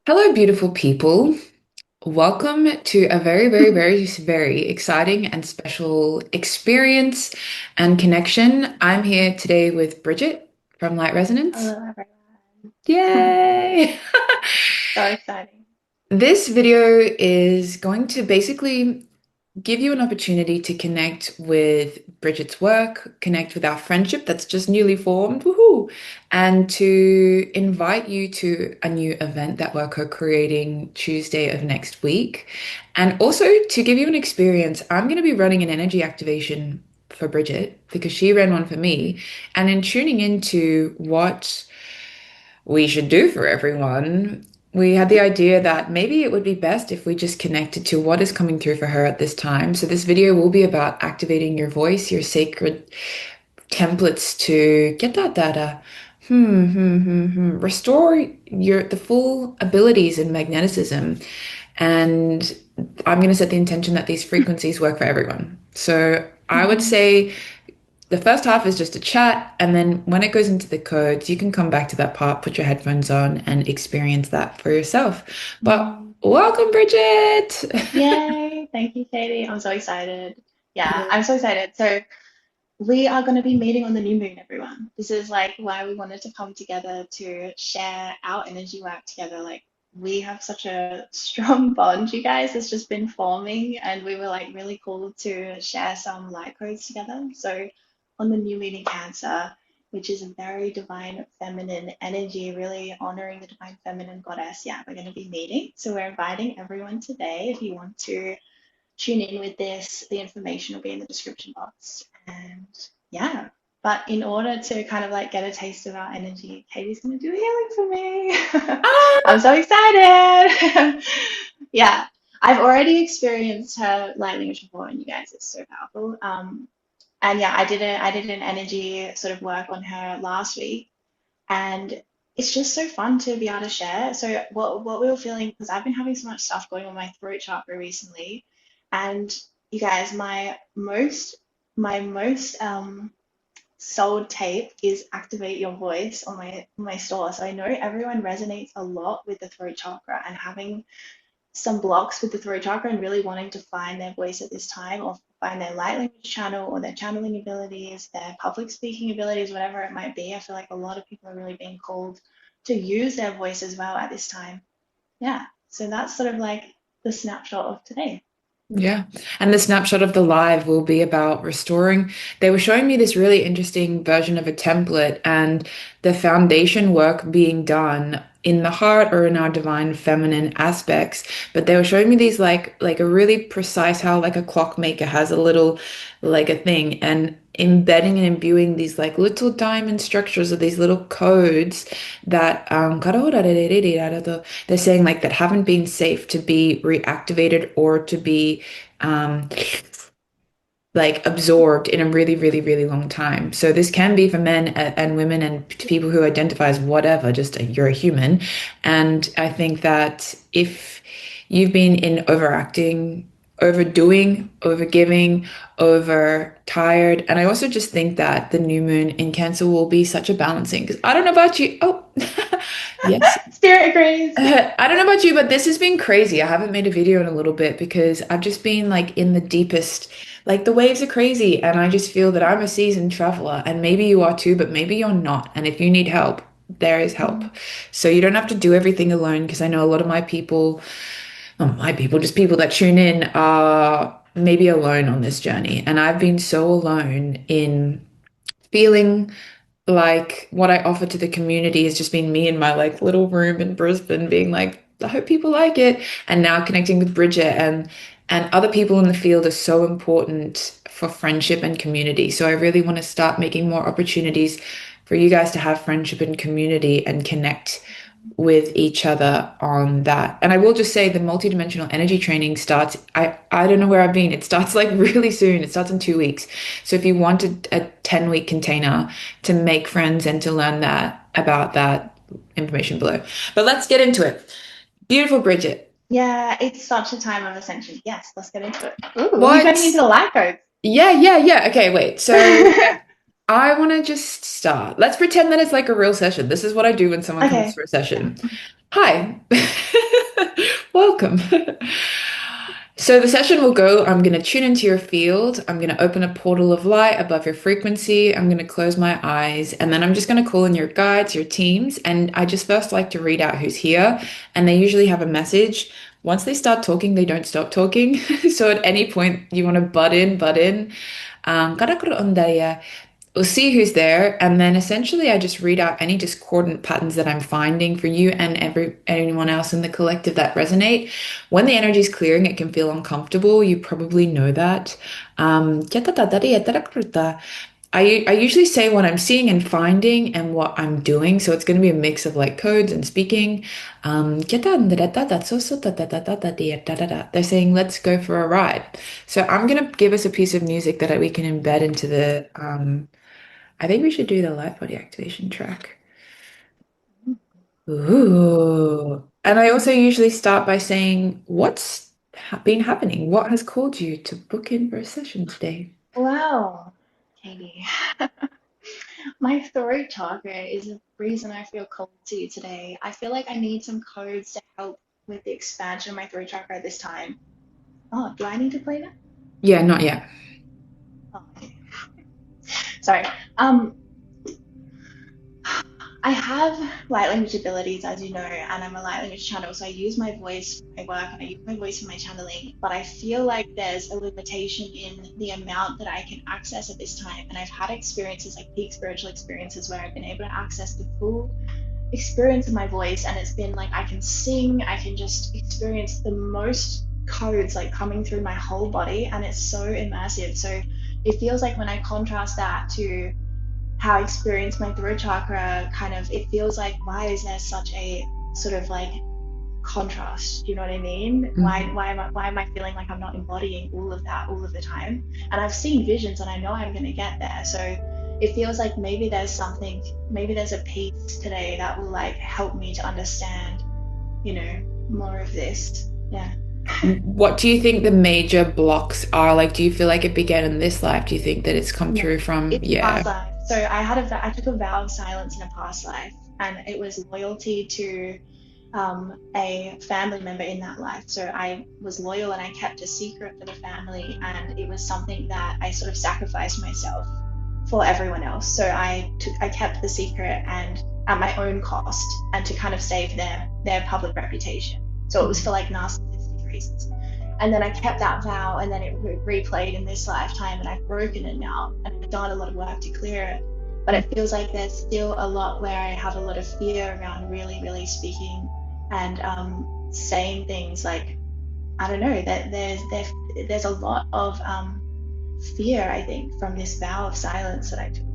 Hello, beautiful people. Welcome to a very, very, very, very exciting and special experience and connection. I'm here today with Bridget from Light Resonance. Hello, everyone. Yay! So exciting. This video is going to basically give you an opportunity to connect with Bridget's work, connect with our friendship that's just newly formed, woohoo, and to invite you to a new event that we're co-creating Tuesday of next week. And also to give you an experience, I'm going to be running an energy activation for Bridget because she ran one for me. And in tuning into what we should do for everyone, we had the idea that maybe it would be best if we just connected to what is coming through for her at this time. So this video will be about activating your voice, your sacred templates to get that data. Restore the full abilities in magneticism. And I'm going to set the intention that these frequencies work for everyone. So I would Mhm. say the first half is just a chat, and then when it goes into the codes, you can come back to that part, put your headphones on, and experience that for yourself. But Mm. welcome, Bridget. Yay! Thank you, Katie. I'm so excited. Yeah, Yeah. I'm so excited. So we are going to be meeting on the new moon, everyone. This is like why we wanted to come together to share our energy work together. Like we have such a strong bond, you guys. It's just been forming, and we were like really cool to share some light codes together. So on the new moon in Cancer, which is a very divine feminine energy, really honoring the divine feminine goddess. Yeah, we're going to be meeting. So we're inviting everyone today. If you want to tune in with this, the information will be in the description box. And yeah, but in order to kind of like get a taste of our energy, Katie's going to do healing for me. Ah, I'm so excited. Yeah, I've already experienced her light language before, and you guys, it's so powerful. And yeah, I did an energy sort of work on her last week, and it's just so fun to be able to share. So what we were feeling, because I've been having so much stuff going on my throat chakra recently, and you guys, my most sold tape is activate your voice on my store. So I know everyone resonates a lot with the throat chakra and having some blocks with the throat chakra and really wanting to find their voice at this time or find their light language channel or their channeling abilities, their public speaking abilities, whatever it might be. I feel like a lot of people are really being called to use their voice as well at this time. Yeah. So that's sort of like the snapshot of today. yeah. And the snapshot of the live will be about restoring. They were showing me this really interesting version of a template and the foundation work being done in the heart or in our divine feminine aspects. But they were showing me these like a really precise how like a clockmaker has a little like a thing and embedding and imbuing these like little diamond structures of these little codes that they're saying like that haven't been safe to be reactivated or to be um, like absorbed in a really, really, really long time. So this can be for men and women and people who identify as whatever, just you're a human. And I think that if you've been in overacting, overdoing, overgiving, over tired, and I also just think that the new moon in Cancer will be such a balancing because I don't know about you. Oh, yes. Spirit agrees. I don't know about you, but this has been crazy. I haven't made a video in a little bit because I've just been like in the deepest, like the waves are crazy, and I just feel that I'm a seasoned traveler, and maybe you are too, but maybe you're not. And if you need help, there is help. Mm, So you don't have to do everything alone because I know a lot of my people, not my people, just people that tune in are maybe alone on this journey. And I've been so alone in feeling like what I offer to the community has just been me in my like little room in Brisbane being like, I hope people like it. And now connecting with Bridget and other people in the field are so important for friendship and community. So I really want to start making more opportunities for you guys to have friendship and community and connect with each other on that. And I will just say the multidimensional energy training starts, I don't know where I've been. It starts like really soon. It starts in 2 weeks. So if you wanted a 10-week container to make friends and to learn that about that information below. But let's get into it. Beautiful Bridget. yeah, it's such a time of ascension. Yes, let's get into it. Ooh, we're getting into What? the light codes. Yeah. Okay, wait. So I want to just start. Let's pretend that it's like a real session. This is what I do when someone comes Okay. for a Yeah. session. Hi. welcome. So the session will go, I'm going to tune into your field. I'm going to open a portal of light above your frequency. I'm going to close my eyes, and then I'm just going to call in your guides, your teams. And I just first like to read out who's here, and they usually have a message. Once they start talking, they don't stop talking. So at any point you want to butt in, butt in. We'll see who's there, and then essentially I just read out any discordant patterns that I'm finding for you and anyone else in the collective that resonate. When the energy is clearing, it can feel uncomfortable. You probably know that. I usually say what I'm seeing and finding and what I'm doing. So it's going to be a mix of like codes and speaking. They're saying, let's go for a ride. So I'm going to give us a piece of music that we can embed into I think we should do the light body activation track. Ooh. And I also usually start by saying, what's been happening? What has called you to book in for a session today? Wow, Katie. My throat chakra is the reason I feel called to you today. I feel like I need some codes to help with the expansion of my throat chakra this time. Oh, do I need to play that? Yeah, not yet. Oh, okay. Sorry. Um, I have light language abilities, as you know, and I'm a light language channel, so I use my voice for my work and I use my voice for my channeling. But I feel like there's a limitation in the amount that I can access at this time. And I've had experiences, like peak spiritual experiences, where I've been able to access the full experience of my voice, and it's been like I can sing, I can just experience the most codes like coming through my whole body, and it's so immersive. So it feels like when I contrast that to how I experience my throat chakra, kind of, it feels like, why is there such a sort of like contrast? Do you know what I mean? Mhm. Why am I feeling like I'm not embodying all of that all of the time? And I've seen visions and I know I'm going to get there. So it feels like maybe there's something, maybe there's a piece today that will like help me to understand, you know, more of this. Yeah. What do you think the major blocks are? Like, do you feel like it began in this life? Do you think that it's come No, through from, it's yeah. past life. So I took a vow of silence in a past life, and it was loyalty to a family member in that life. So I was loyal and I kept a secret for the family, and it was something that I sort of sacrificed myself for everyone else. So I kept the secret and at my own cost, and to kind of save their public reputation. So it was for like narcissistic reasons. And then I kept that vow, and then it replayed in this lifetime, and I've broken it now, and I've done a lot of work to clear it. But it feels like there's still a lot where I have a lot of fear around really, really speaking and saying things like, I don't know, that there's a lot of fear, I think, from this vow of silence that I took.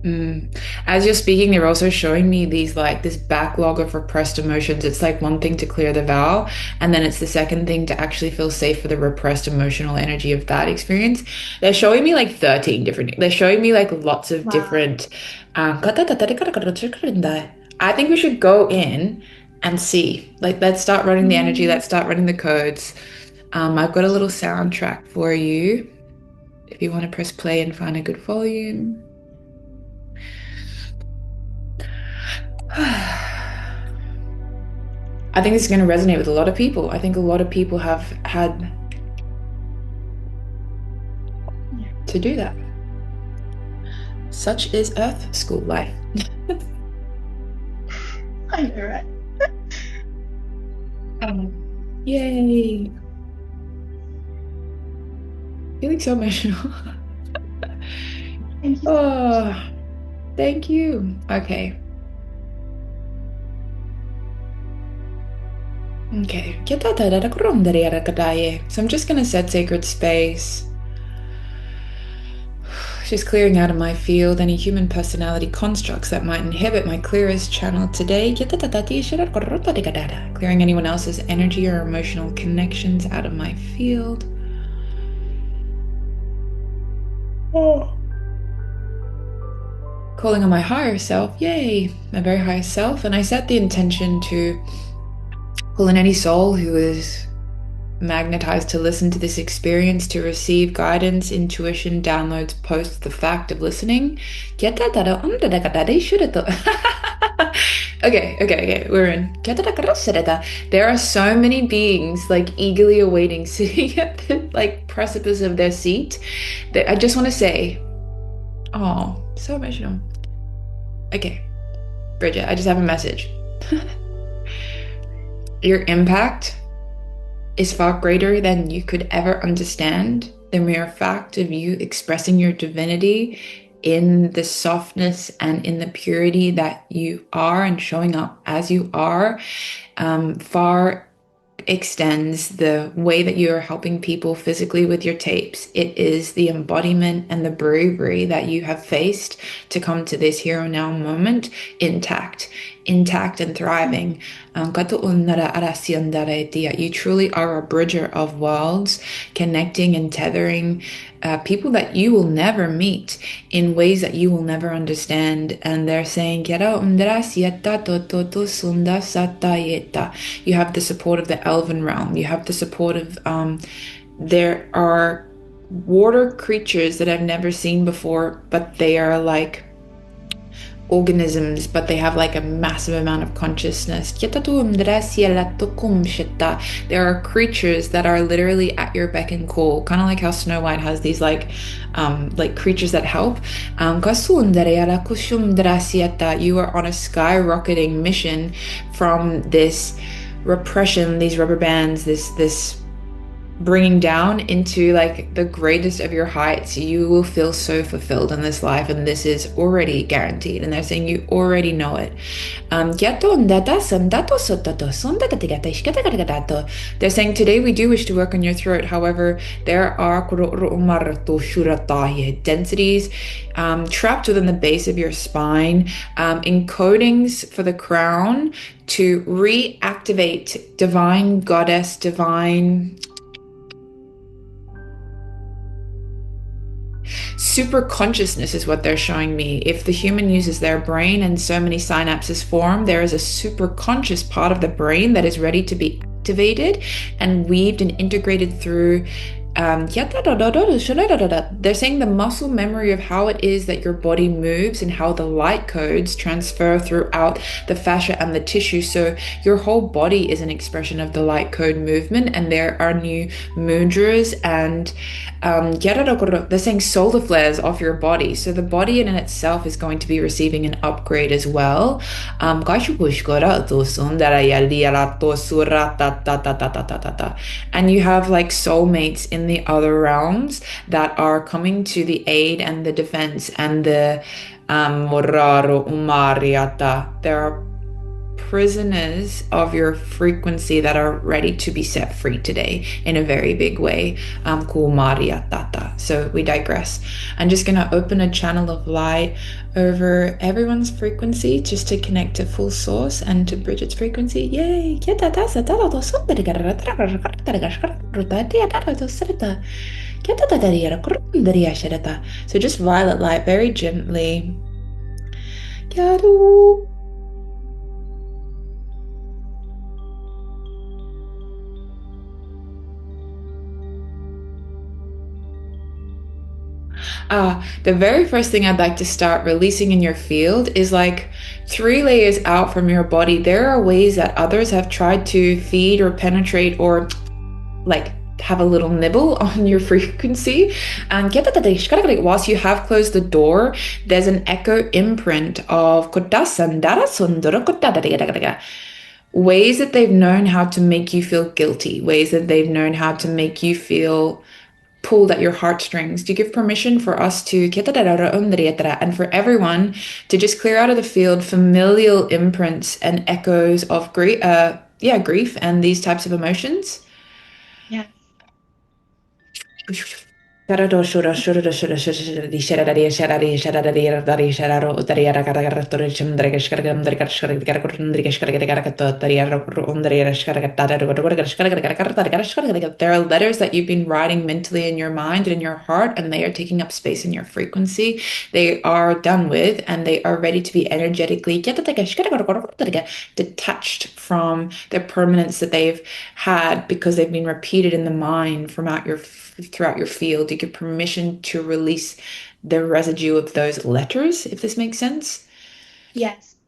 Mm. As you're speaking, they're also showing me these like this backlog of repressed emotions. It's like one thing to clear the vow, and then it's the second thing to actually feel safe for the repressed emotional energy of that experience. They're showing me like 13 different, they're showing me like lots of Wow. different. I think we should go in and see. Like, let's start running the energy, Mm, let's start running the codes. I've got a little soundtrack for you if you want to press play and find a good volume. I think this is going to resonate with a lot of people. I think a lot of people have had yeah, to do that. Such is Earth school life. I know, right? Yay. Feeling so emotional. Thank you so much. Oh, thank you. Okay. Okay. So I'm just going to set sacred space. Just clearing out of my field any human personality constructs that might inhibit my clearest channel today. Clearing anyone else's energy or emotional connections out of my field. Oh. Calling on my higher self, yay, my very highest self. And I set the intention to pull in any soul who is magnetized to listen to this experience, to receive guidance, intuition, downloads, post the fact of listening. Okay. We're in. There are so many beings like eagerly awaiting, sitting at the like precipice of their seat. That I just want to say, oh, so emotional. Okay, Bridget, I just have a message. Your impact is far greater than you could ever understand. The mere fact of you expressing your divinity in the softness and in the purity that you are and showing up as you are far extends the way that you are helping people physically with your tapes. It is the embodiment and the bravery that you have faced to come to this here and now moment intact, intact and thriving. You truly are a bridger of worlds, connecting and tethering people that you will never meet in ways that you will never understand. And they're saying, you have the support of the elven realm. You have the support of, there are water creatures that I've never seen before, but they are like organisms, but they have like a massive amount of consciousness. There are creatures that are literally at your beck and call, kind of like how Snow White has these like creatures that help. You are on a skyrocketing mission from this repression, these rubber bands, this bringing down into like the greatest of your heights. You will feel so fulfilled in this life, and this is already guaranteed. And they're saying you already know it. They're saying today we do wish to work on your throat. However, there are densities trapped within the base of your spine, encodings for the crown to reactivate divine goddess, divine super consciousness is what they're showing me. If the human uses their brain and so many synapses form, there is a super conscious part of the brain that is ready to be activated and weaved and integrated through they're saying the muscle memory of how it is that your body moves and how the light codes transfer throughout the fascia and the tissue. So your whole body is an expression of the light code movement, and there are new mudras and they're saying solar flares off your body. So the body in itself is going to be receiving an upgrade as well. And you have like soulmates in the other realms that are coming to the aid and the defense and the Moraro Umariata. There are prisoners of your frequency that are ready to be set free today in a very big way. Kumariatata. So we digress. I'm just going to open a channel of light over everyone's frequency just to connect to full source and to Bridget's frequency. Yay! So just violet light very gently. The very first thing I'd like to start releasing in your field is like 3 layers out from your body. There are ways that others have tried to feed or penetrate or like have a little nibble on your frequency. And whilst you have closed the door, there's an echo imprint of ways that they've known how to make you feel guilty, ways that they've known how to make you feel pulled at your heartstrings. Do you give permission for us to and for everyone to just clear out of the field familial imprints and echoes of grief and these types of emotions? Yes. There are letters that you've been writing mentally in your mind and in your heart, and they are taking up space in your frequency. They are done with, and they are ready to be energetically detached from the permanence that they've had because they've been repeated in the mind throughout your field. You give permission to release the residue of those letters, if this makes sense. Yes.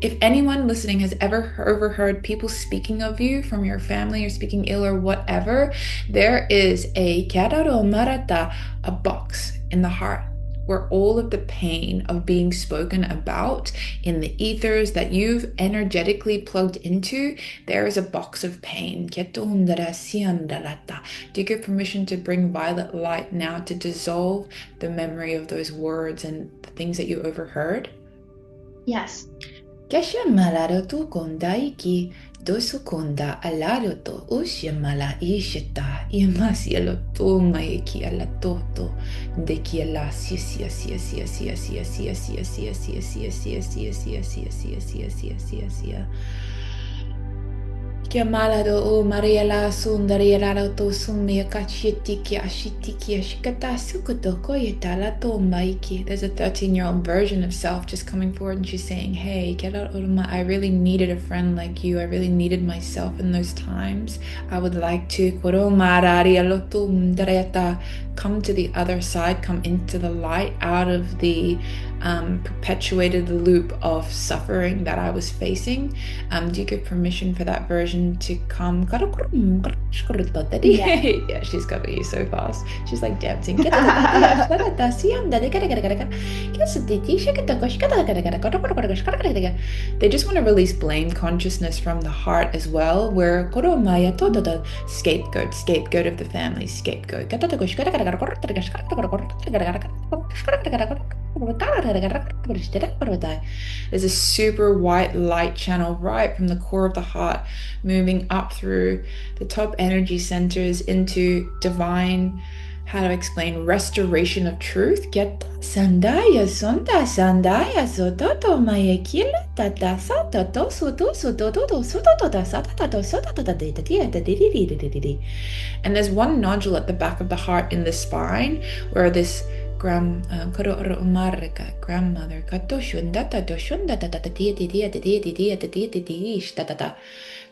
If anyone listening has ever overheard people speaking of you from your family or speaking ill or whatever, there is a box in the heart where all of the pain of being spoken about in the ethers that you've energetically plugged into, there is a box of pain. Do you give permission to bring violet light now to dissolve the memory of those words and the things that you overheard? Yes. Keshamala tu kondaiki dosukunda alaro to ushamala ishita imasielo to maiki ala toto de ki ala sia sia sia sia sia sia sia sia sia sia sia sia sia sia sia sia sia sia sia. Kiamalado o Mariela Sundariela to Sumia Kachitiki Ashitiki Ashikata Sukuto Koyetala to Maiki. There's a 13-year-old version of self just coming forward and she's saying, hey, get out of my, I really needed a friend like you. I really needed myself in those times. I would like to come to the other side, come into the light, out of the perpetuated loop of suffering that I was facing. Do you give permission for that version to come? Yeah. Yeah, she's coming you so fast. She's like dancing. They just want to release blame consciousness from the heart as well, where scapegoat of the family, scapegoat. There's a super white light channel right from the core of the heart, moving up through the top energy centers into divine, how to explain, restoration of truth. Get sandaya sonda sandaya sototo mayekila tata satoto soto sototo sototo satato sototo. And there's one nodule at the back of the heart in the spine where this grandmother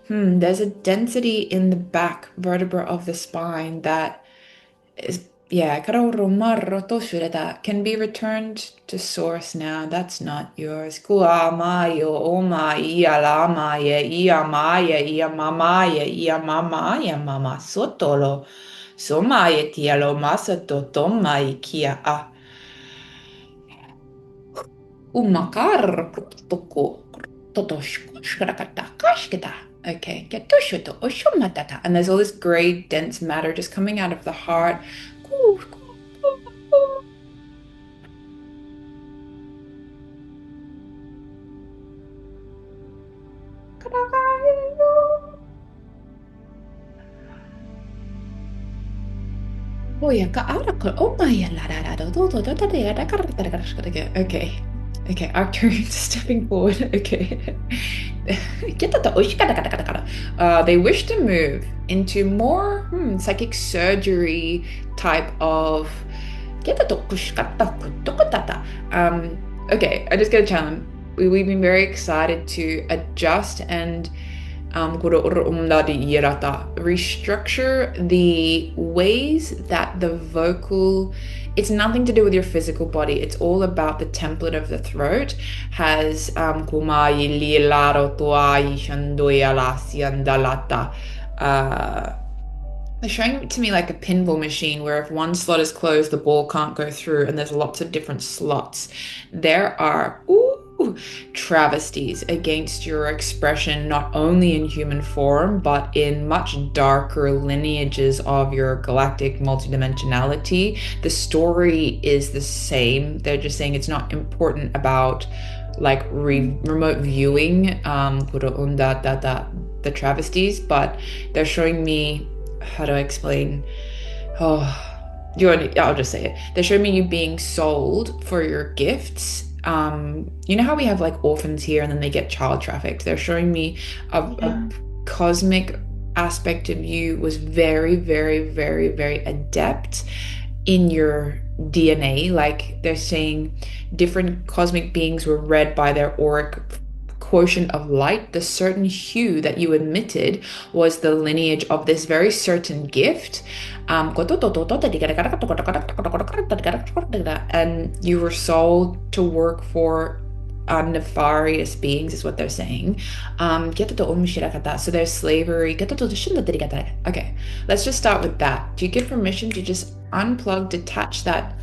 there's a density in the back vertebra of the spine that is, yeah, that can be returned to source now. That's not yours. Kuamaya, omaya, lamaya, iamaya, iamamaya, iamamaya, mama, sotolo. Somaya, tialo, masato, tomai, kia, umakar, okay, and there's all this gray, dense matter just coming out of the heart. Okay. Okay, actor stepping forward. Okay. They wish to move into more psychic surgery type of. Okay, I just got a challenge. We've been very excited to adjust and restructure the ways that the vocal, it's nothing to do with your physical body. It's all about the template of the throat has they're showing it to me like a pinball machine where if one slot is closed, the ball can't go through, and there's lots of different slots. There are travesties against your expression, not only in human form, but in much darker lineages of your galactic multidimensionality. The story is the same. They're just saying it's not important about like remote viewing, the travesties, but they're showing me how do I explain? Oh, I'll just say it. They're showing me you being sold for your gifts. You know how we have like orphans here and then they get child trafficked? They're showing me a Yeah. cosmic aspect of you was very, very, very, very adept in your DNA. Like they're saying different cosmic beings were read by their auric quotient of light. The certain hue that you emitted was the lineage of this very certain gift. And you were sold to work for nefarious beings, is what they're saying. So there's slavery. Okay, let's just start with that. Do you give permission to just unplug, detach that?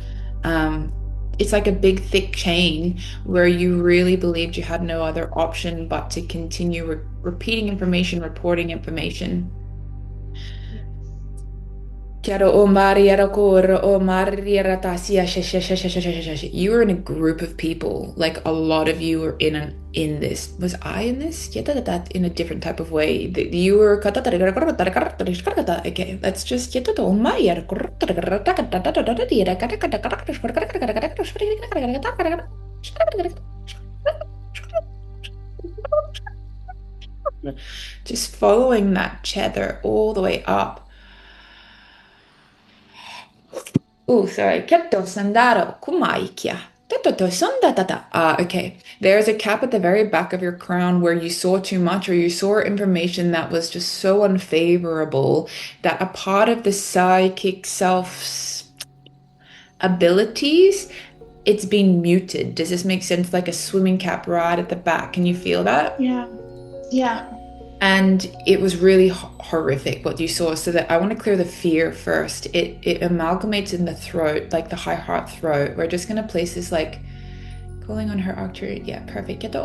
It's like a big, thick chain where you really believed you had no other option but to continue repeating information, reporting information. Yes. You were in a group of people, like a lot of you were in this. Was I in this? In a different type of way. You were okay. Let's just just following that tether all the way up. Oh, sorry. Ketto sandaro kumaikia. Tetoto sondatata. Okay. There's a cap at the very back of your crown where you saw too much or you saw information that was just so unfavorable that a part of the psychic self's abilities, it's been muted. Does this make sense? Like a swimming cap right at the back. Can you feel that? Yeah. Yeah. And it was really horrific what you saw. So that I want to clear the fear first. It amalgamates in the throat, like the high heart throat. We're just gonna place this like calling on her octave. Yeah, perfect. There's a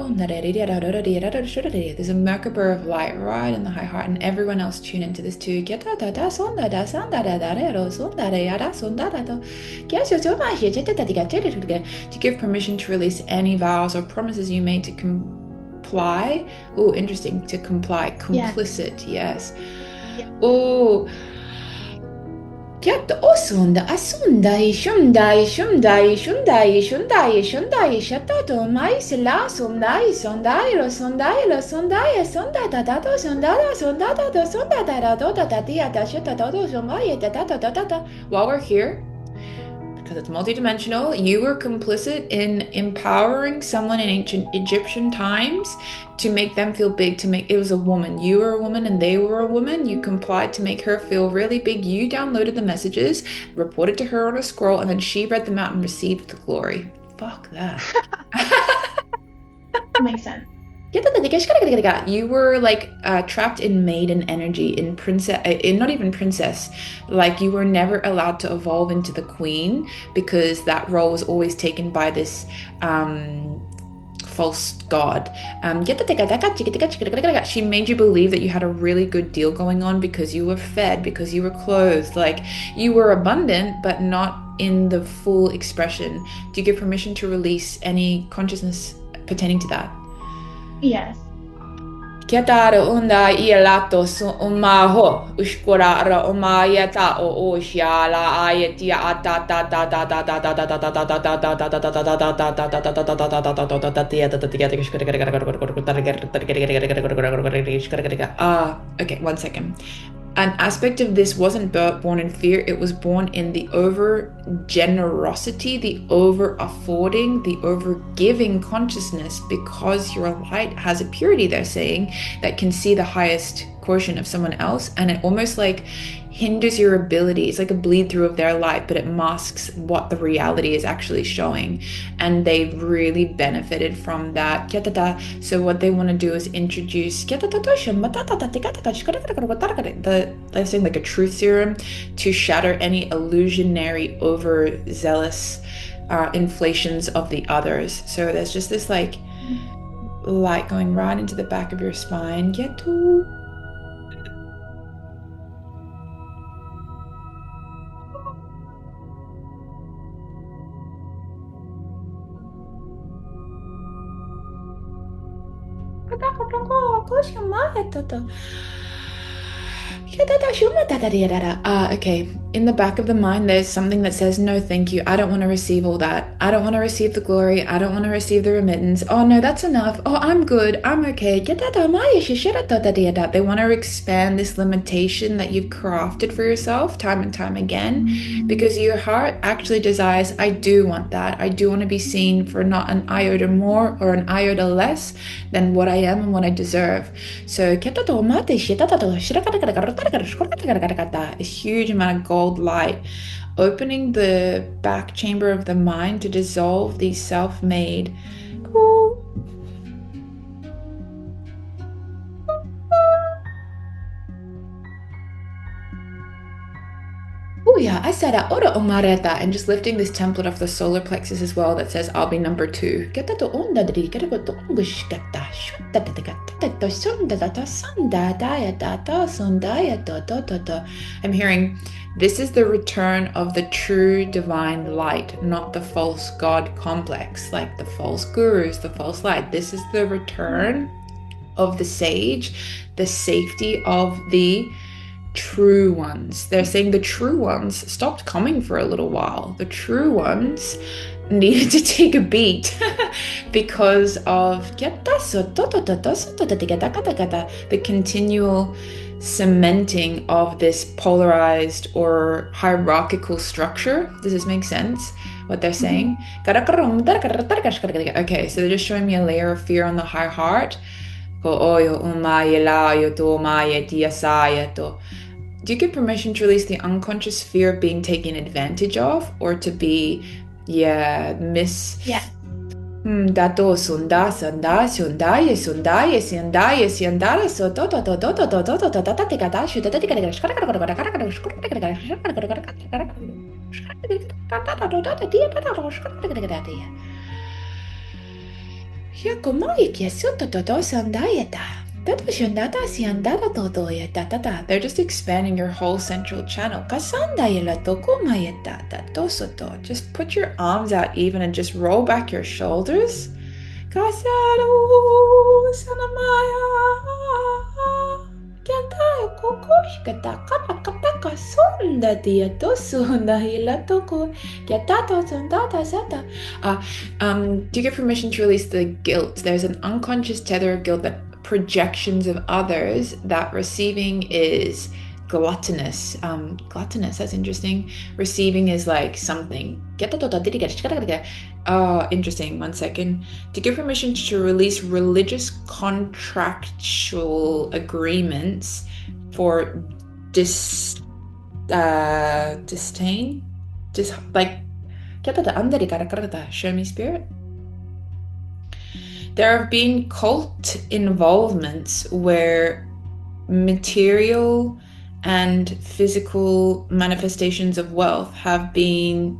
Merkaba of light right in the high heart, and everyone else tune into this too. To give permission to release any vows or promises you made to comply. Oh, interesting. To comply. Yes. Complicit. Yes. Yeah. Oh, Get osunda asundai shundai shundai shundai shundai shundai shatato mai sila sundai sondai ro sondai lo sondai sonda da da do sonda da sonda da do sonda da da do da da dia da shita do do somai da da da da da. While we're here, because it's multidimensional, you were complicit in empowering someone in ancient Egyptian times to make them feel big, to make it was a woman. You were a woman and they were a woman. You complied to make her feel really big. You downloaded the messages, reported to her on a scroll, and then she read them out and received the glory. Fuck that. Makes sense. You were like trapped in maiden energy, in princess, in not even princess. Like you were never allowed to evolve into the queen because that role was always taken by this false god. She made you believe that you had a really good deal going on because you were fed, because you were clothed. Like you were abundant, but not in the full expression. Do you give permission to release any consciousness pertaining to that? Yes. Ketara unda ielato su umaho ushkura ra umayata o oshala ayatia atata ta ta ta ta ta ta ta ta ta ta ta ta ta ta ta ta. Okay, 1 second. An aspect of this wasn't born in fear, it was born in the over generosity, the over affording, the over giving consciousness, because your light has a purity, they're saying, that can see the highest quotient of someone else, and it almost like hinders your ability. It's like a bleed through of their light, but it masks what the reality is actually showing. And they really benefited from that. So what they want to do is introduce they're saying like a truth serum to shatter any illusionary, overzealous inflations of the others. So there's just this like light going right into the back of your spine. Okay. In the back of the mind, there's something that says, no, thank you. I don't want to receive all that. I don't want to receive the glory. I don't want to receive the remittance. Oh, no, that's enough. Oh, I'm good. I'm okay. They want to expand this limitation that you've crafted for yourself time and time again, because your heart actually desires, I do want that. I do want to be seen for not an iota more or an iota less than what I am and what I deserve. So, a huge amount of gold light opening the back chamber of the mind to dissolve these self-made. Oh yeah, I said ora omareta, and just lifting this template of the solar plexus as well that says I'll be number 2. I'm hearing this is the return of the true divine light, not the false god complex, like the false gurus, the false light. This is the return of the sage, the safety of the true ones. They're saying the true ones stopped coming for a little while. The true ones needed to take a beat because of the continual cementing of this polarized or hierarchical structure. Does this make sense? What they're saying? Okay, so they're just showing me a layer of fear on the high heart. Do you give permission to release the unconscious fear of being taken advantage of, or to be, Yeah. dato sunda sunda sundaye sundaye sundaye sundara so they're just expanding your whole central channel. Just put your arms out even and just roll back your shoulders. Do you get permission to release the guilt? There's an unconscious tether of guilt, that projections of others, that receiving is gluttonous. Gluttonous, that's interesting. Receiving is like something. Oh, interesting. 1 second. To give permission to release religious contractual agreements for disdain, like show me spirit. There have been cult involvements where material and physical manifestations of wealth have been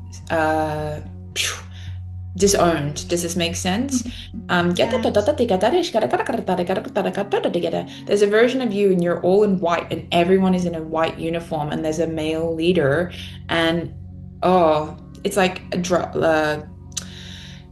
disowned. Does this make sense? There's a version of you and you're all in white and everyone is in a white uniform and there's a male leader, and it's like a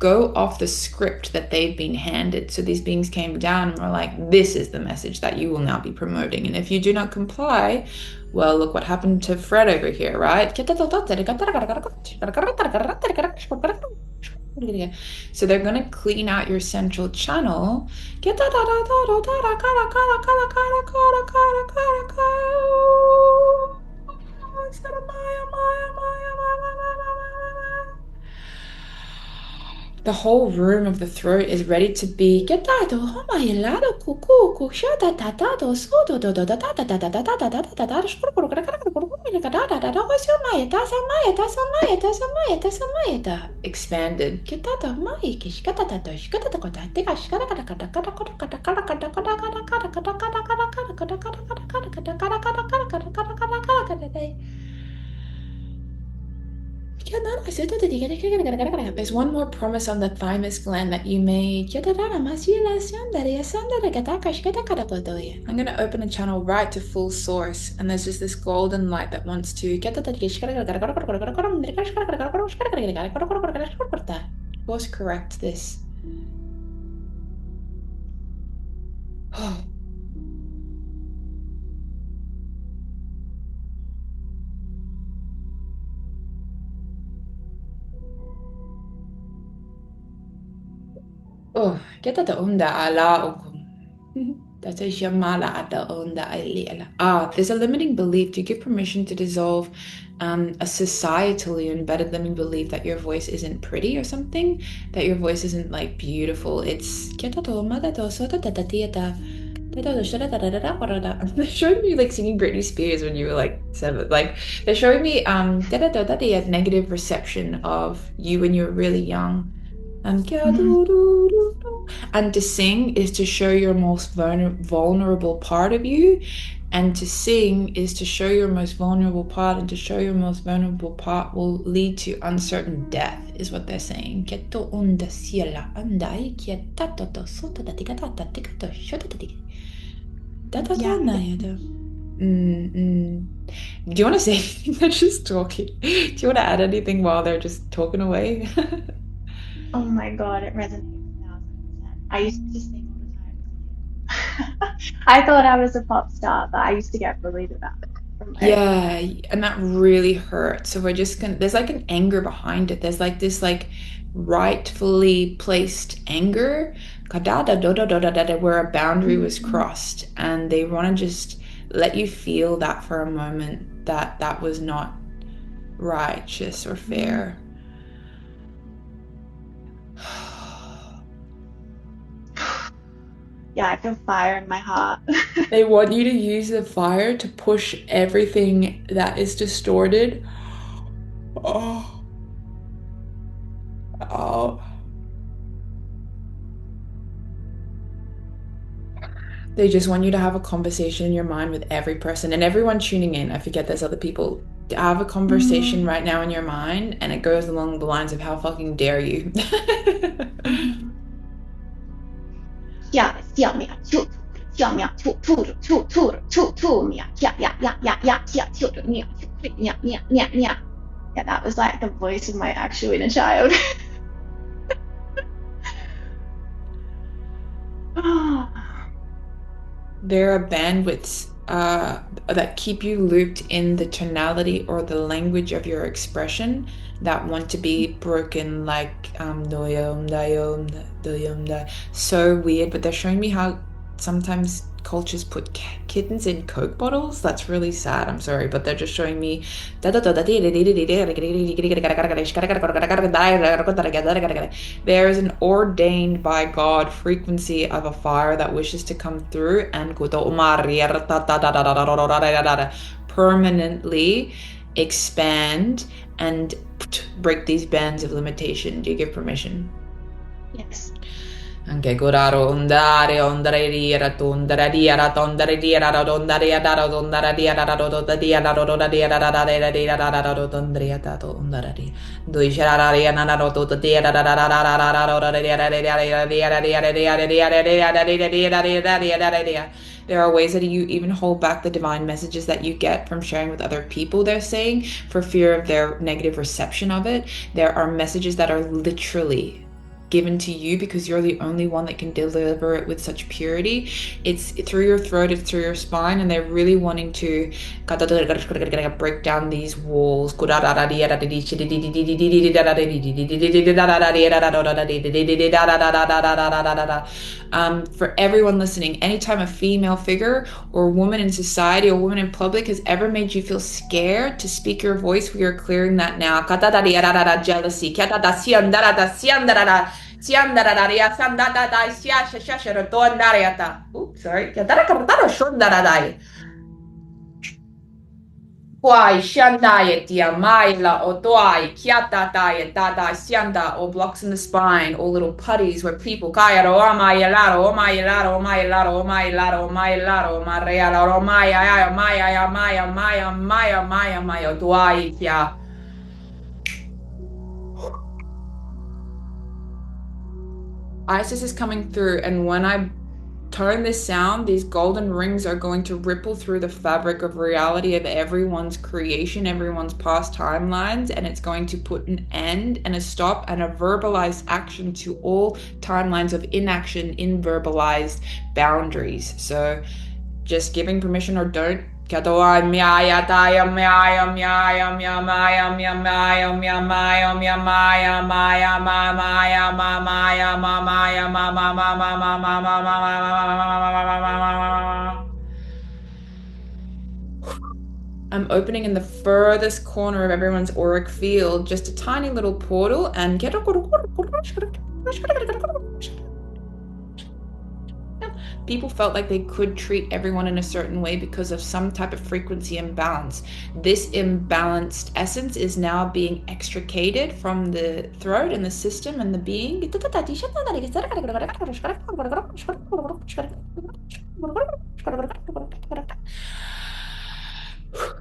go off the script that they've been handed. So these beings came down and were like, this is the message that you will now be promoting. And if you do not comply, well, look what happened to Fred over here, right? So they're going to clean out your central channel. The whole room of the throat is ready to be expanded. There's one more promise on the thymus gland that you made. I'm going to open a channel right to full source, and there's just this golden light that wants to course correct this. Oh, kita ta onda ala okum. That's a shamala ada onda ala. There's a limiting belief. Do you give permission to dissolve a societally embedded limiting belief that your voice isn't pretty or something? That your voice isn't like beautiful. It's kita to mada to so ta ta ta ta. They're showing me like singing Britney Spears when you were like 7. Like they're showing me a negative reception of you when you were really young. And to sing is to show your most vulnerable part of you. And to sing is to show your most vulnerable part, and to show your most vulnerable part will lead to uncertain death, is what they're saying. Do you want to say anything? They're just talking. Do you want to add anything while they're just talking away? Oh my God, it resonates 1,000%. I used to sing all the time as a kid. I thought I was a pop star, but I used to get bullied about it from my Yeah, and that really hurts. So we're just gonna, there's like an anger behind it. There's like this like rightfully placed anger, where a boundary was mm, crossed, and they want to just let you feel that for a moment, that that was not righteous or mm. fair. Yeah, I feel fire in my heart. They want you to use the fire to push everything that is distorted. Oh, oh. They just want you to have a conversation in your mind with every person and everyone tuning in. I forget there's other people. Have a conversation Mm, right now in your mind, and it goes along the lines of how fucking dare you. 嗯，下下面就下面吐吐着吐吐着吐吐面呀呀呀呀呀下吐着面就会面面面面。Yeah, that was like the voice of my actual inner child. There are bandwidths that keep you looped in the tonality or the language of your expression that want to be broken, like doyom dayom doyom da. So weird, but they're showing me how sometimes cultures put kittens in Coke bottles. That's really sad. I'm sorry, but they're just showing me. There is an ordained by God frequency of a fire that wishes to come through and permanently expand and break these bands of limitation. Do you give permission? Yes. Anche curaro ondare ondare riera tondare riera tondare riera tondare daro tondare riera tondare riera tondare riera tondare riera tondare dato ondare ri doi c'era riera nana to riera There are ways that you even hold back the divine messages that you get from sharing with other people, they're saying, for fear of their negative reception of it. There are messages that are literally given to you because you're the only one that can deliver it with such purity. It's through your throat, it's through your spine, and they're really wanting to break down these walls. For everyone listening, anytime a female figure or a woman in society or woman in public has ever made you feel scared to speak your voice, we are clearing that now. Jealousy. Oops, sorry. Kwai shandai tia maila otoai kiata tai dada sianda or blocks in the spine or little putties where people kaya ro amai laro omai laro omai laro omai laro omai laro maria laro omai ay omai ay omai omai omai omai omai otoai kia. Isis is coming through, and when I turn this sound, these golden rings are going to ripple through the fabric of reality of everyone's creation, everyone's past timelines, and it's going to put an end and a stop and a verbalized action to all timelines of inaction in verbalized boundaries. So just giving permission or don't. I'm opening in the furthest corner of everyone's auric field just a tiny little portal and people felt like they could treat everyone in a certain way because of some type of frequency imbalance. This imbalanced essence is now being extricated from the throat and the system and the being.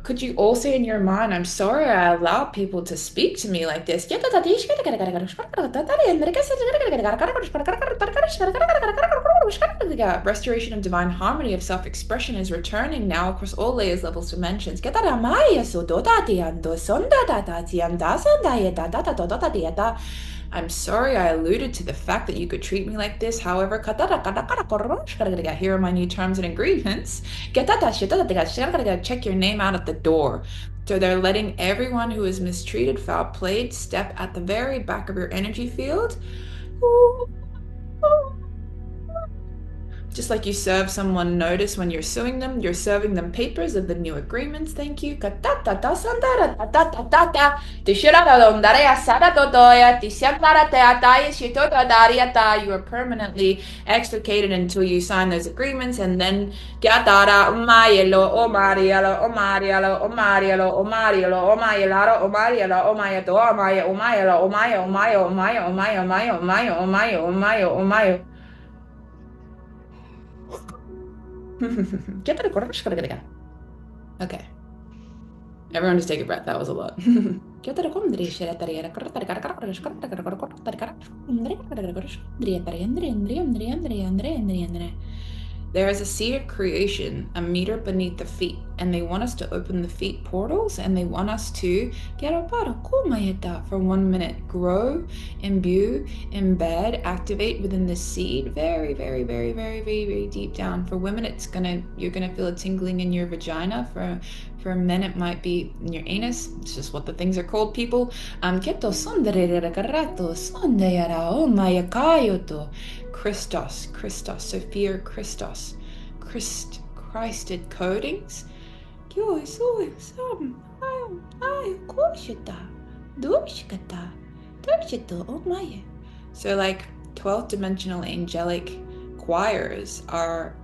Could you all say in your mind, I'm sorry I allow people to speak to me like this? Restoration of divine harmony of self-expression is returning now across all layers, levels, dimensions. I'm sorry I alluded to the fact that you could treat me like this. However, here are my new terms and agreements. Check your name out at the door. So they're letting everyone who is mistreated, foul played, step at the very back of your energy field. Just like you serve someone notice when you're suing them, you're serving them papers of the new agreements. Thank you. You are permanently extricated until you sign those agreements, and then okay. Everyone just take a breath. That was a lot. There is a seed of creation, a meter beneath the feet, and they want us to open the feet portals, and they want us to for 1 minute, grow, imbue, embed, activate within the seed, very, very, very, very, very, very deep down. For women, you're gonna feel a tingling in your vagina. For men, it might be in your anus. It's just what the things are called, people. Christos, Sophia Christos, Christed coatings. So like 12th dimensional angelic choirs are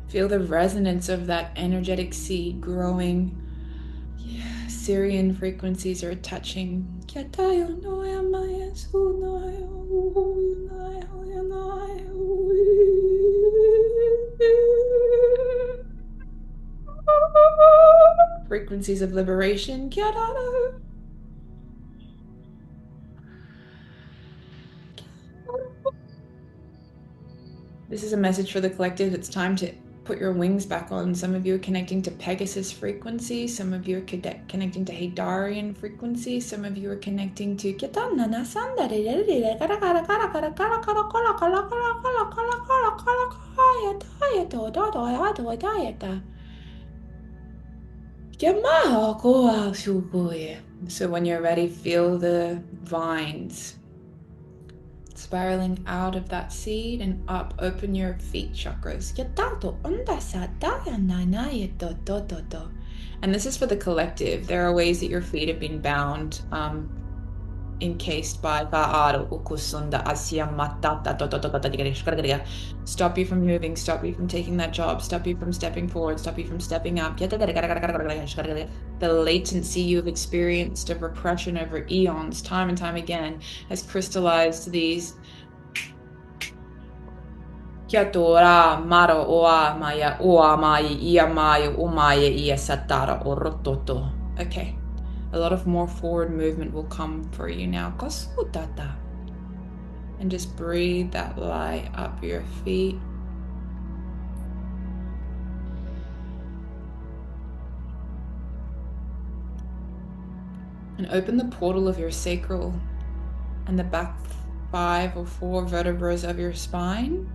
feel the resonance of that energetic seed growing. Yeah, Syrian frequencies are touching. Frequencies of liberation. This is a message for the collective. It's time to put your wings back on. Some of you are connecting to Pegasus frequency. Some of you are connecting to Hadarian frequency. Some of you are connecting to so when you're ready, feel the vines spiraling out of that seed and up. Open your feet chakras. And this is for the collective. There are ways that your feet have been bound, encased by stop you from moving, stop you from taking that job, stop you from stepping forward, stop you from stepping up. The latency you've experienced of repression over eons, time and time again, has crystallized these Kiatora maro oa maya oa mai ia mai o maya ia satara o rototo. Okay. A lot of more forward movement will come for you now. Kosutata. And just breathe that light up your feet. And open the portal of your sacral and the back 5 or 4 vertebrae of your spine.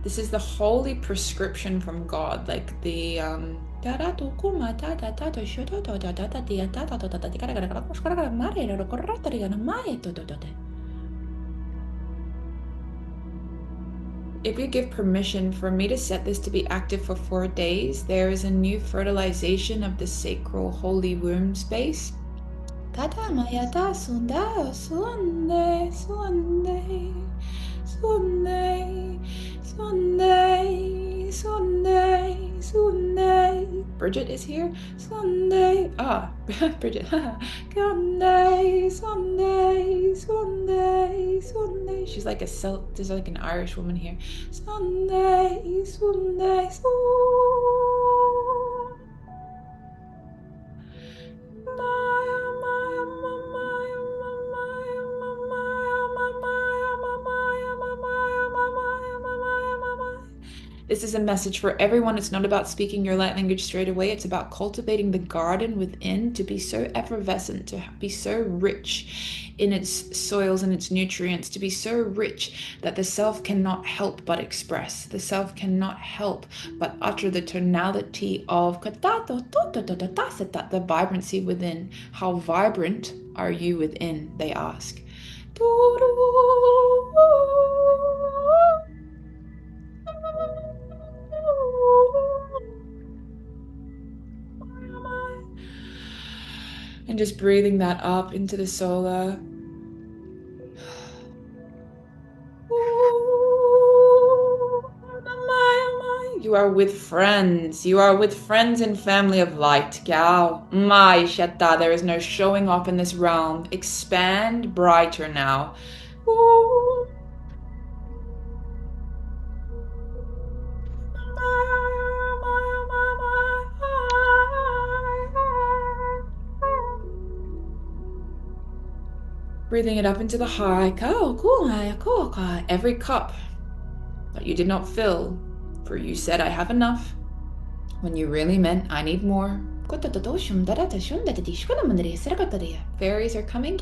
This is the holy prescription from God, like the if you give permission for me to set this to be active for 4 days, there is a new fertilization of the sacral holy womb space. Katamayata sunda sunday sunday sunday sunday sunday sunday. Bridget is here. Sunday. Bridget. Sunday Sunday Sunday Sunday. She's like there's like an Irish woman here. Sunday Sunday Sunday. This is a message for everyone. It's not about speaking your light language straight away. It's about cultivating the garden within to be so effervescent, to be so rich in its soils and its nutrients, to be so rich that the self cannot help but express. The self cannot help but utter the tonality of the vibrancy within. How vibrant are you within, they ask. And just breathing that up into the solar. You are with friends. You are with friends and family of light. There is no showing off in this realm. Expand brighter now. Breathing it up into the high. Every cup that you did not fill, for you said, I have enough, when you really meant, I need more. Fairies are coming.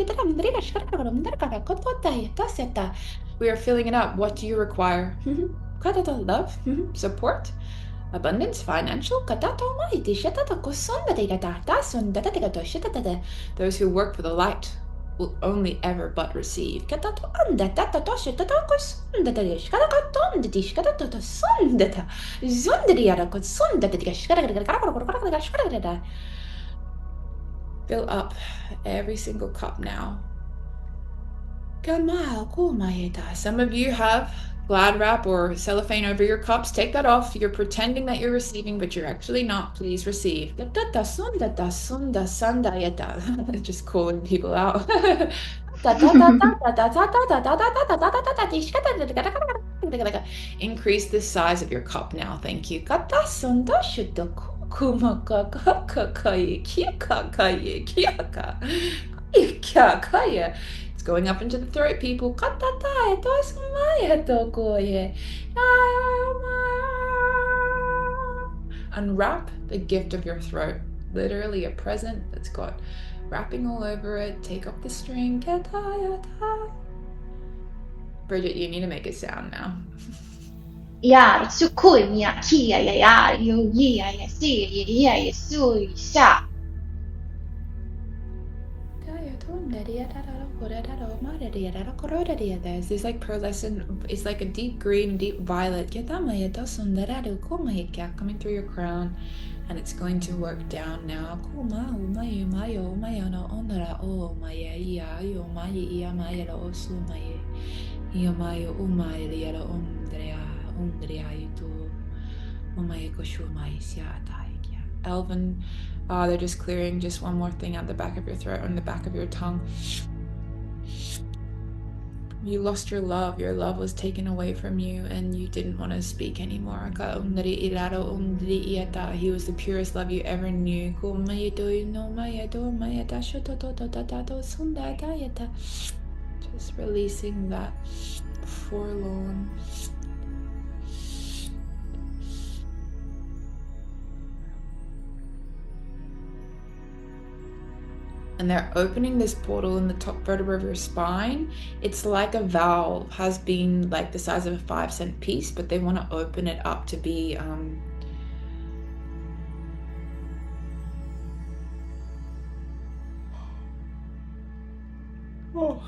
We are filling it up. What do you require? Love? Support? Abundance? Financial? Those who work for the light will only ever but receive. Fill up every single cup now. Some of you have glad wrap or cellophane over your cups. Take that off. You're pretending that you're receiving, but you're actually not. Please receive. Just calling people out. Increase the size of your cup now. Thank you. kuma ka ka ka ka ye kia ka ka ye kia ka kia ka ye. It's going up into the throat, people. Katata e tos mai to ko ye. Unwrap the gift of your throat. Literally a present that's got wrapping all over it. Take off the string. Bridget, you need to make a sound now. Yeah, it's so cool. Yeah, kia, yeah, yeah, you, yeah, yeah, see, yeah, yeah, so, yeah. There's this like pearlescent, it's like a deep green, deep violet coming through your crown, and it's going to work down now. Elven, they're just clearing just one more thing out the back of your throat and the back of your tongue. You lost your love was taken away from you, and you didn't want to speak anymore. He was the purest love you ever knew. Just releasing that forlorn. And they're opening this portal in the top vertebra of your spine. It's like a valve, has been like the size of a 5-cent piece, but they want to open it up to be oh.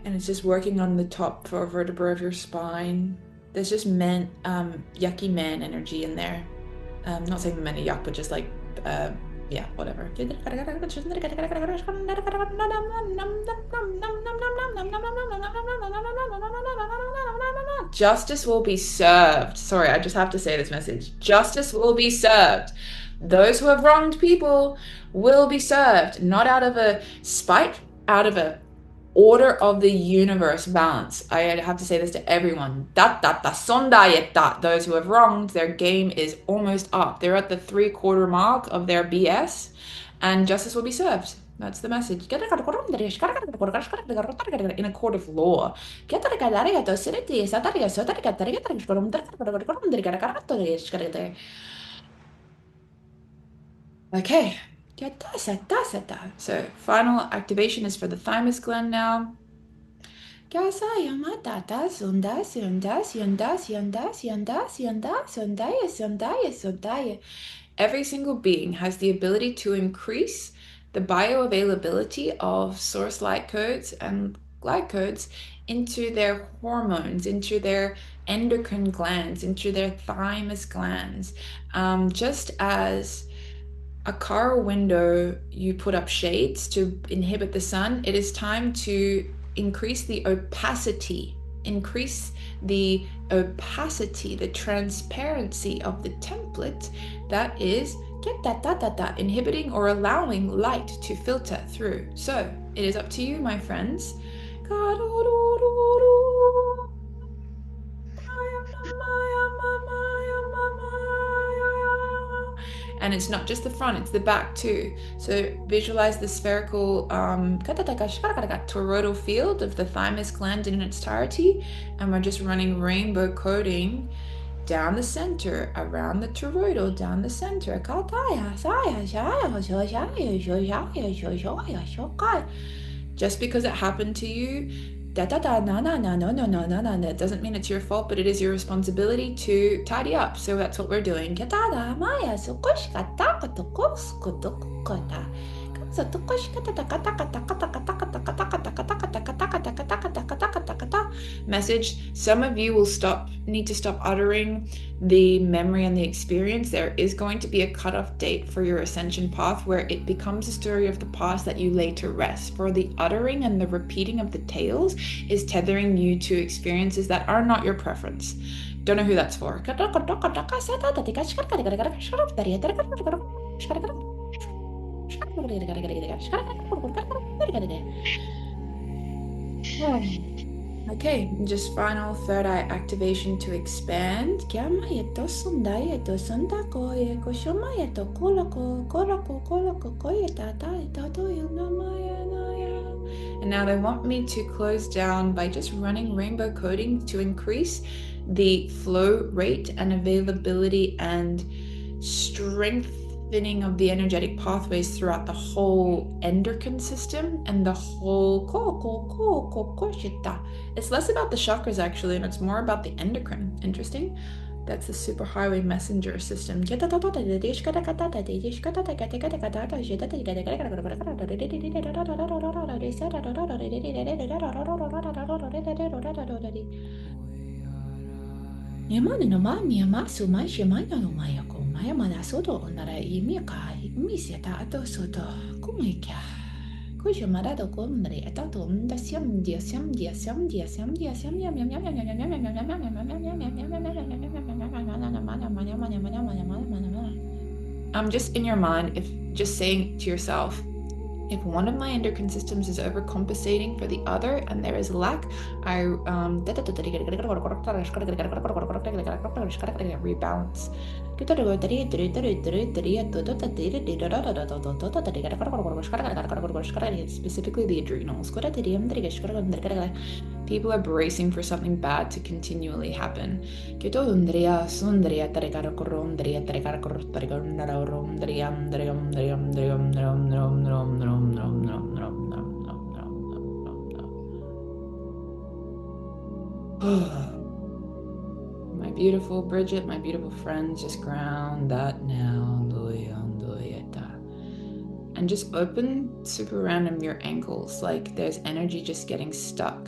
And it's just working on the top vertebra of your spine. There's just yucky man energy in there. Not saying the men are yuck, but just like, yeah, whatever. Justice will be served. Sorry, I just have to say this message. Justice will be served. Those who have wronged people will be served, not out of a spite, out of a order of the universe balance. I have to say this to everyone. Those who have wronged, their game is almost up. They're at the 3/4 mark of their BS, and justice will be served. That's the message. In a court of law. Okay. So final activation is for the thymus gland now. Every single being has the ability to increase the bioavailability of source light codes and light codes into their hormones, into their endocrine glands, into their thymus glands. Just as a car window, you put up shades to inhibit the sun, it is time to increase the opacity, the transparency of the template that is inhibiting or allowing light to filter through. So it is up to you, my friends. And it's not just the front, it's the back too. So visualize the spherical toroidal field of the thymus gland in its entirety, and we're just running rainbow coding down the center, around the toroidal, down the center. Just because it happened to you, that doesn't mean it's your fault, but it is your responsibility to tidy up. So that's what we're doing. Message: some of you will need to stop uttering the memory and the experience. There is going to be a cutoff date for your ascension path where it becomes a story of the past that you lay to rest. For the uttering and the repeating of the tales is tethering you to experiences that are not your preference. Don't know who that's for. Okay, just final third eye activation to expand. Kiamayeto sundayeto sundakoye koshomayeto koloko koloko koloko koyeta tato yunamaya. And now they want me to close down by just running rainbow coding to increase the flow rate and availability and strengthening of the energetic pathways throughout the whole endocrine system and the whole it's less about the chakras actually, and it's more about the endocrine. Interesting. That's the superhighway messenger system. Yamane no mami amasu mai shimanya no mayako maya manasoto onara imika imisiata ato soto kumikya. Kujo marado kumri atato mda siam dia siam dia siam dia siam dia siam yam yam yam yam yam yam yam yam yam yam. Just in your mind, if just saying to yourself, if one of my endocrine systems is overcompensating for the other and there is lack, I rebalance. Specifically the adrenals. People are bracing for something bad to continually happen. My beautiful Bridget, my beautiful friends, just ground that now. And just open super random your ankles, like there's energy just getting stuck.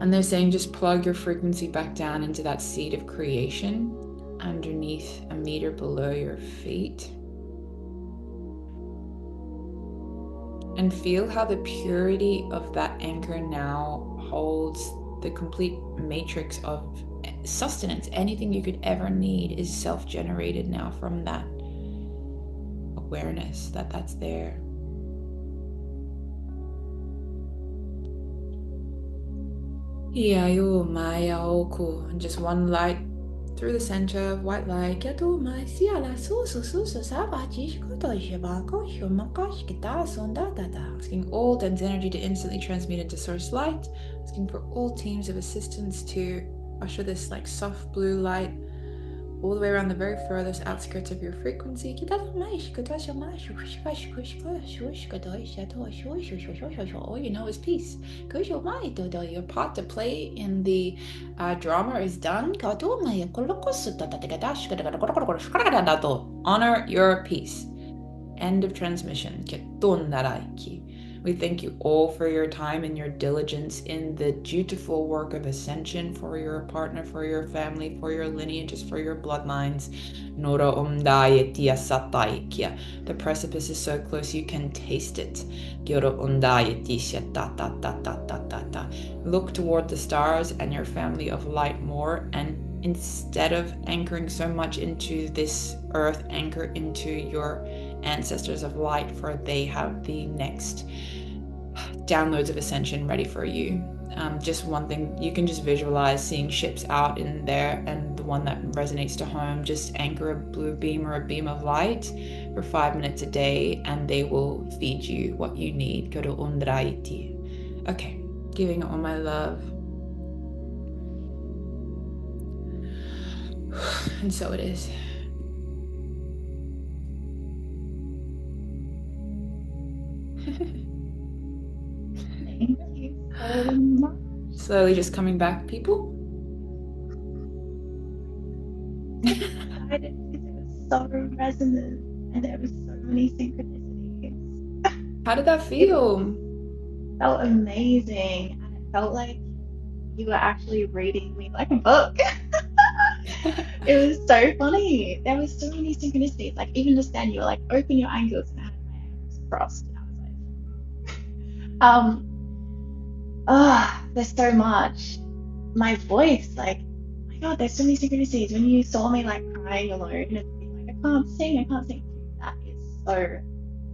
And they're saying just plug your frequency back down into that seed of creation underneath a meter below your feet. And feel how the purity of that anchor now holds the complete matrix of sustenance. Anything you could ever need is self-generated now from that awareness that that's there. And just one light through the center of white light. Asking all dense energy to instantly transmute into source light. Asking for all teams of assistance to usher this like soft blue light all the way around the very furthest outskirts of your frequency. All you know is peace. Your part to play in the drama is done. Honor your peace. End of transmission. We thank you all for your time and your diligence in the dutiful work of ascension for your partner, for your family, for your lineages, for your bloodlines. The precipice is so close you can taste it. Look toward the stars and your family of light more, and instead of anchoring so much into this earth, anchor into your ancestors of light, for they have the next downloads of ascension ready for you. Just one thing, you can just visualize seeing ships out in there, and the one that resonates to home, just anchor a blue beam or a beam of light for 5 minutes a day, and they will feed you what you need. Okay, giving all my love. And so it is. Thank you so much. Slowly just coming back, people. Excited because it was so resonant and there were so many synchronicities. How did that feel? It felt amazing, and it felt like you were actually reading me like a book. It was so funny. There were so many synchronicities. Like even just then, you were like, "Open your ankles," and I had my arms crossed, and I was like, Oh, there's so much. My voice, like, oh my God, there's so many synchronicities. When you saw me like crying alone and being like, I can't sing. That is so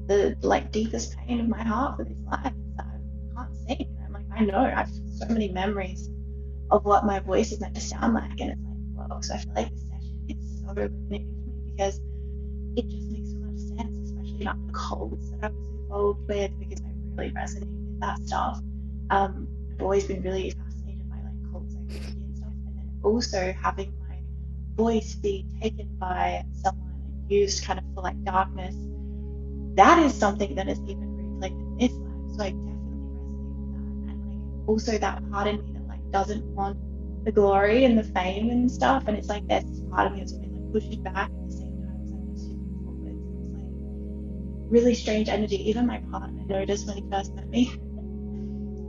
the like deepest pain of my heart for this life is that I can't sing. And I'm like, I know, I've so many memories of what my voice is meant to sound like, and it's like, whoa. So I feel like this session is so illuminating for me because it just makes so much sense, especially about the colds that I was involved with because I really resonate with that stuff. I've always been really fascinated by like cold psychology and stuff, and then also having my voice be taken by someone and used kind of for like darkness. That is something that is even replayed in this life. So I definitely resonate with that, and like also that part in me that like doesn't want the glory and the fame and stuff, and it's like there's this part of me that's been like pushing back at the same time as like super forwards. And it's like really strange energy. Even my partner noticed when he first met me.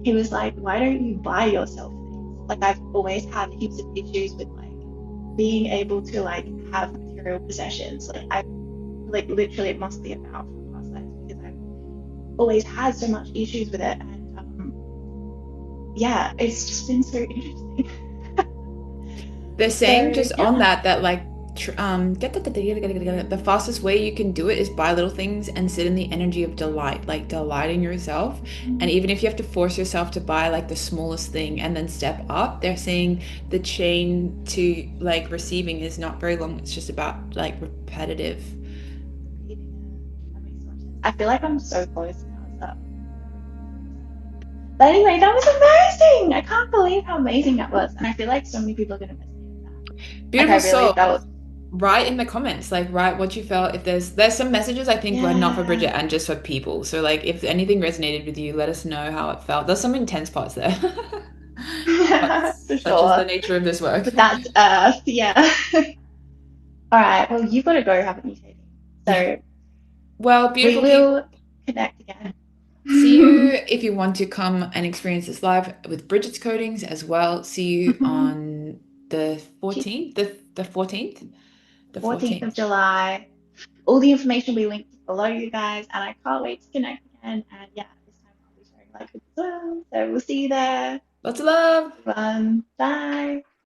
He was like, "Why don't you buy yourself things?" Like I've always had heaps of issues with like being able to like have material possessions. Like I like literally it must be about from past lives because I've always had so much issues with it. And yeah, it's just been so interesting. They're saying So just on yeah, that like the fastest way you can do it is buy little things and sit in the energy of delight, like delighting yourself. And mm, even if you have to force yourself to buy like the smallest thing and then step up, they're saying the chain to like receiving is not very long. It's just about like repetitive. repeating it. That makes so much sense. I feel like I'm so close now. So everything's so receiving. But anyway, that was amazing. I can't believe how amazing that was. And I feel like so many people are going to resonate with that. Like I Beautiful really soul. felt, Write in the comments, like write what you felt. If there's some messages I think were not for yeah, Bridget and just for people. So like if anything resonated with you, let us know how it felt. There's some intense parts there. But for such is the sure. nature of this work. But that's Earth, yeah. All right, well, you've got to go, haven't you, Katie? Yeah. So Well, we beautiful people. will connect again. See you if you want to come and experience this live with Bridget's codings as well. See you on the 14th, the 14th, the 14th of 14th. July. All the information we linked below, you guys, and I can't wait to connect again. And yeah, this time I'll be sharing like as well. So we'll see you there. Lots of love. Everyone, bye.